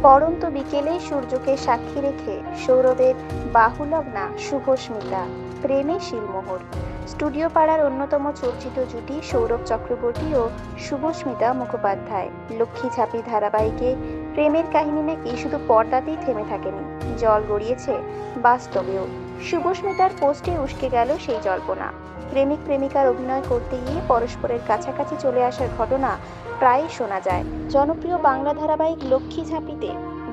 পড়ন্ত বিকেলে সূর্যকে সাক্ষী রেখে সৌরভের বাহুলগ্না শুভস্মিতা প্রেমে শিলমোহর। স্টুডিও পাড়ার অন্যতম চর্চিত জুটি সৌরভ চক্রবর্তী ও শুভস্মিতা মুখোপাধ্যায়। লক্ষ্মী ঝাঁপি ধারাবাহিকে প্রেমের কাহিনী নাকি শুধু পর্দাতেই থেমে থাকেনি, জল গড়িয়েছে বাস্তবেও। শুভস্মিতার পোস্টে উস্কে গেল সেই জল্পনা। প্রেমিক প্রেমিকার অভিনয় করতে গিয়ে পরস্পরের কাছাকাছি চলে আসার ঘটনা প্রায়ই শোনা যায়। জনপ্রিয় বাংলা ধারাবাহিক লক্ষ্মী ঝাঁপিতে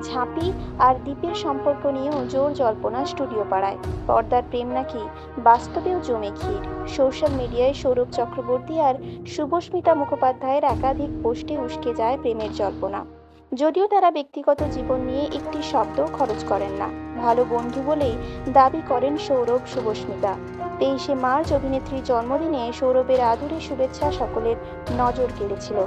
ঝাঁপি আর দীপের সম্পর্ক নিয়েও জোর জল্পনা স্টুডিও পাড়ায়। পর্দার প্রেম নাকি বাস্তবেও জমে ক্ষীর। সোশ্যাল মিডিয়ায় সৌরভ চক্রবর্তী আর শুভস্মিতা মুখোপাধ্যায়ের একাধিক পোস্টে উস্কে যায় প্রেমের জল্পনা। যদিও তারা ব্যক্তিগত জীবন নিয়ে একটি শব্দও খরচ করেন না, ভালো বন্ধু বলেই দাবি করেন সৌরভ শুভস্মিতা। 23শে মার্চ অভিনেত্রীর জন্মদিনে সৌরভের আদুরে শুভেচ্ছা সকলের নজর কেড়েছিল।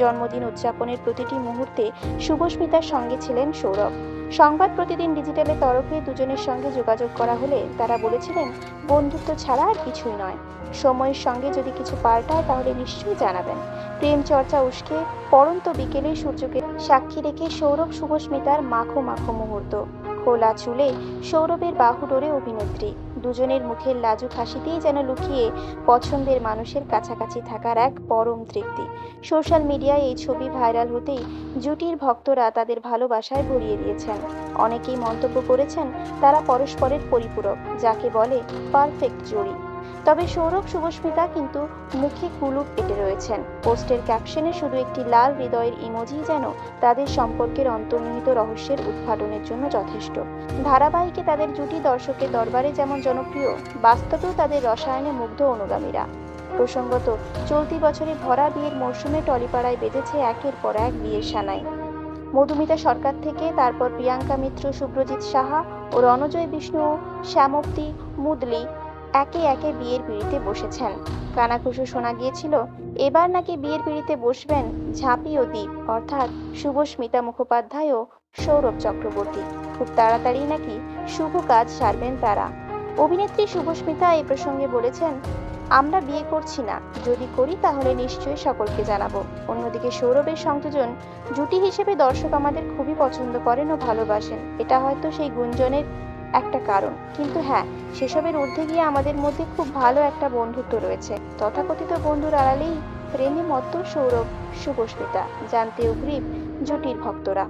জন্মদিন উদযাপনের প্রতিটি মুহূর্তে শুভস্মিতার সঙ্গে ছিলেন সৌরভ। সংবাদ প্রতিদিন ডিজিটালের তরফে দুজনের সঙ্গে যোগাযোগ করা হলে তারা বলেছিলেন, বন্ধুত্ব ছাড়া আর কিছুই নয়। সময়ের সঙ্গে যদি কিছু পাল্টায় তাহলে নিশ্চয়ই জানাবেন। প্রেম চর্চা উস্কে পড়ন্ত বিকেলে সূর্যকে সাক্ষী রেখে সৌরভ শুভস্মিতার মাখো মাখো মুহূর্ত। খোলা চুলে সৌরভের বাহু ডোরে অভিনেত্রী। দুজনের মুখের লাজুক হাসিতেই যেন লুকিয়ে পছন্দের মানুষের কাছাকাছি থাকার এক পরম তৃপ্তি। সোশ্যাল মিডিয়ায় এই ছবি ভাইরাল হতেই জুটির ভক্তরা তাদের ভালোবাসায় ভরিয়ে দিয়েছেন। অনেকেই মন্তব্য করেছেন তারা পরস্পরের পরিপূরক, যাকে বলে পারফেক্ট জুড়ি। তবে সৌরভ শুভস্মিতা কিন্তু মুখে কুলুপ এঁটে রয়েছেন। পোস্টের ক্যাপশনে শুধু একটি লাল হৃদয়ের ইমোজি যেন তাদের সম্পর্কের অন্তর্নিহিত রহস্যের উদ্ঘাটনের জন্য যথেষ্ট। ধারাবাহিকে তাদের জুটি দর্শকের দরবারে যেমন জনপ্রিয়, বাস্তবেও তাদের রসায়নে মুগ্ধ অনুগামীরা। প্রসঙ্গত, চলতি বছরে ভরা বিয়ের মরশুমে টলিপাড়ায় বেঁধেছে একের পর এক বিয়ের সানাই। মধুমিতা সরকার থেকে তারপর প্রিয়াঙ্কা মিত্র, শুভ্রজিৎ সাহা ও রণজয় বিষ্ণু ও শ্যামপ্তি মুদলি একে একে বিয়ের পিঁড়িতে বসেছেন। কানাঘুষো শোনা গিয়েছিল এবার নাকি বিয়ের পিঁড়িতে বসবেন ঝাঁপি ও দীপ, অর্থাৎ শুভস্মিতা মুখোপাধ্যায় ও সৌরভ চক্রবর্তী। খুব তাড়াতাড়ি নাকি শুভ কাজ সারবেন তারা। অভিনেত্রী শুভস্মিতা এই প্রসঙ্গে বলেছেন, আমরা বিয়ে করছি না, যদি করি তাহলে নিশ্চয়ই সকলকে জানাবো। অন্যদিকে সৌরভের সংযোজন জুটি হিসেবে দর্শক আমাদের খুবই পছন্দ করেন ও ভালোবাসেন। এটা হয়তো সেই গুঞ্জনের একটা কারণ, কিন্তু হ্যাঁ, সেসবের ঊর্ধ্বে গিয়ে আমাদের মধ্যে খুব ভালো একটা বন্ধুত্ব রয়েছে। তথাকথিত বন্ধুর আড়ালেই প্রেমে মত্ত সৌরভ শুভস্মিতা, জানতে উগ্রীব জুটির ভক্তরা।